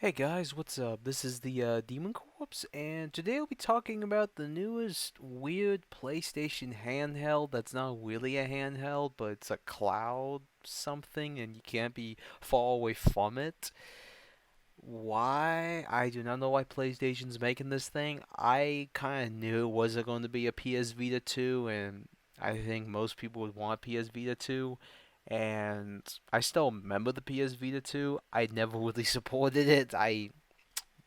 Hey guys, what's up? This is the Demon Corpse, and today we'll be talking about the newest weird PlayStation handheld that's not really a handheld, but it's a cloud something, and you can't be far away from it. Why? I do not know why PlayStation's making this thing. I kind of knew it wasn't going to be a PS Vita 2, and I think most people would want PS Vita 2. And I still remember the PS Vita 2. I never really supported it. I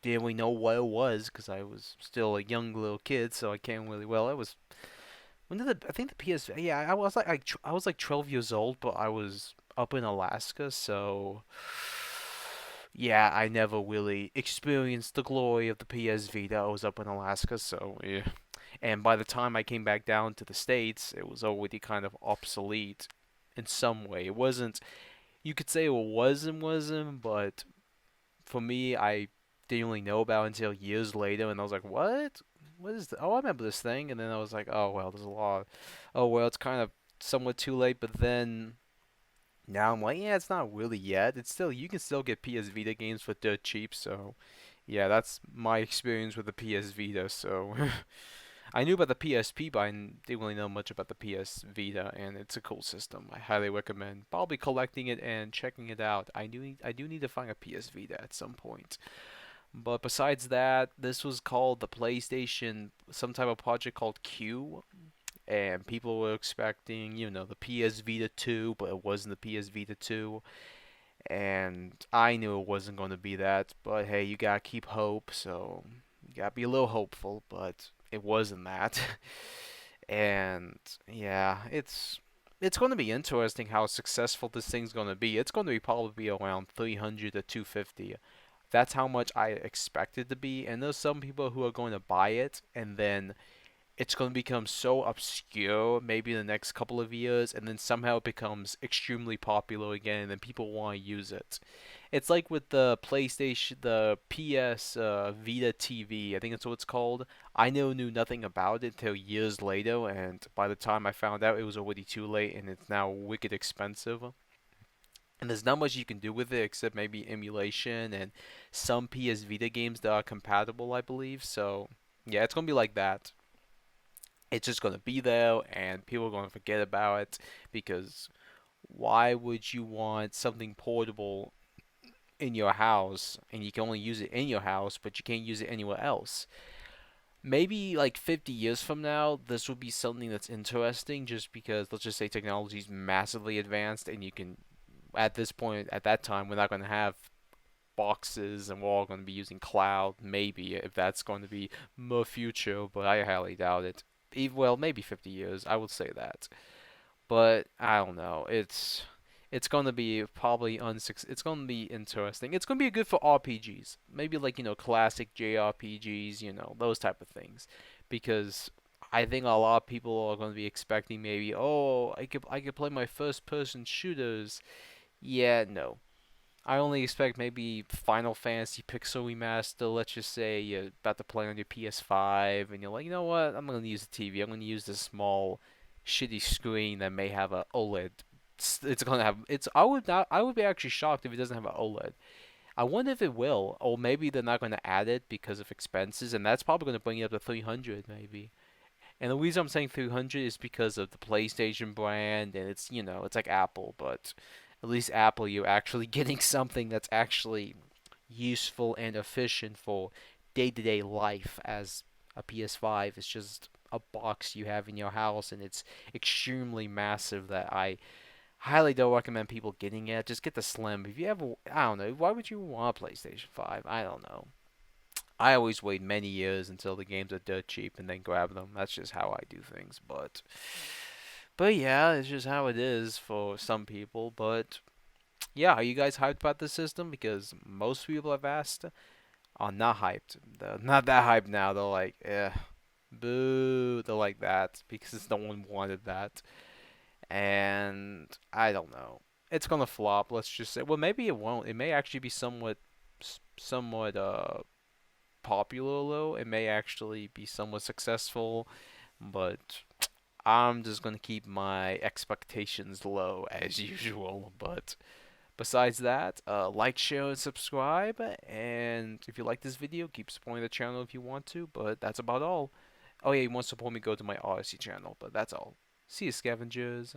didn't really know what it was because I was still a young little kid, so I can't really. Well, it was when did I think the PS. Yeah, I was like 12 years old, but I was up in Alaska, so yeah, I never really experienced the glory of the PS Vita. I was up in Alaska, so yeah. And by the time I came back down to the States, it was already kind of obsolete in some way. It wasn't. You could say it was and wasn't, but for me, I didn't really know about it until years later, and I was like, "What? What is this? Oh, I remember this thing." And then I was like, "Oh well, there's a lot. Oh well, it's kind of somewhat too late." But then now I'm like, "Yeah, it's not really yet. It's still you can still get PS Vita games for dirt cheap." So yeah, that's my experience with the PS Vita. So I knew about the PSP, but I didn't really know much about the PS Vita, and it's a cool system. I highly recommend probably collecting it and checking it out. I do need to find a PS Vita at some point. But besides that, this was called the PlayStation, some type of project called Q, and people were expecting, the PS Vita 2, but it wasn't the PS Vita 2, and I knew it wasn't going to be that, but hey, you gotta keep hope, so you gotta be a little hopeful, but it wasn't that. And yeah, it's going to be interesting how successful this thing's going to be. It's going to be probably around 300 to 250. That's how much I expect it to be. And there's some people who are going to buy it and then it's going to become so obscure maybe in the next couple of years and then somehow it becomes extremely popular again and then people want to use it. It's like with the PlayStation, the PS Vita TV, I think that's what it's called. I knew nothing about it until years later, and by the time I found out, it was already too late, and it's now wicked expensive. And there's not much you can do with it except maybe emulation and some PS Vita games that are compatible, I believe. So yeah, it's gonna be like that. It's just gonna be there, and people are gonna forget about it because why would you want something portable in your house and you can only use it in your house, but you can't use it anywhere else? Maybe like 50 years from now, this will be something that's interesting just because let's just say technology is massively advanced and you can, at this point, at that time, we're not going to have boxes and we're all going to be using cloud, maybe, if that's going to be the future, but I highly doubt it. Well, maybe 50 years, I would say that. But I don't know. It's gonna be probably it's gonna be interesting. It's gonna be good for RPGs, maybe like classic JRPGs, those type of things, because I think a lot of people are gonna be expecting maybe I could play my first person shooters. Yeah, no. I only expect maybe Final Fantasy Pixel Remaster. Let's just say you're about to play on your PS5, and you're like, you know what? I'm gonna use the TV. I'm gonna use this small, shitty screen that may have a OLED. It's gonna have. It's. I would not. I would be actually shocked if it doesn't have an OLED. I wonder if it will, or maybe they're not gonna add it because of expenses, and that's probably gonna bring it up to 300 maybe. And the reason I'm saying 300 is because of the PlayStation brand, and it's like Apple, but at least Apple, you're actually getting something that's actually useful and efficient for day-to-day life. As a PS5 is just a box you have in your house, and it's extremely massive. That I highly don't recommend people getting it. Just get the Slim. If you ever, I don't know, why would you want a PlayStation 5? I don't know. I always wait many years until the games are dirt cheap and then grab them. That's just how I do things. But yeah, it's just how it is for some people. But yeah, are you guys hyped about this system? Because most people I've asked are not hyped. They're not that hyped now. They're like, boo. They're like that because no one wanted that. And I don't know. It's gonna flop. Let's just say. Well, maybe it won't. It may actually be somewhat popular though. It may actually be somewhat successful, but I'm just gonna keep my expectations low as usual. But Besides that, like, share, and subscribe. And if you like this video, keep supporting the channel if you want to. But that's about all. Oh yeah, you want to support me? Go to my Odyssey channel. But that's all. See you, scavengers.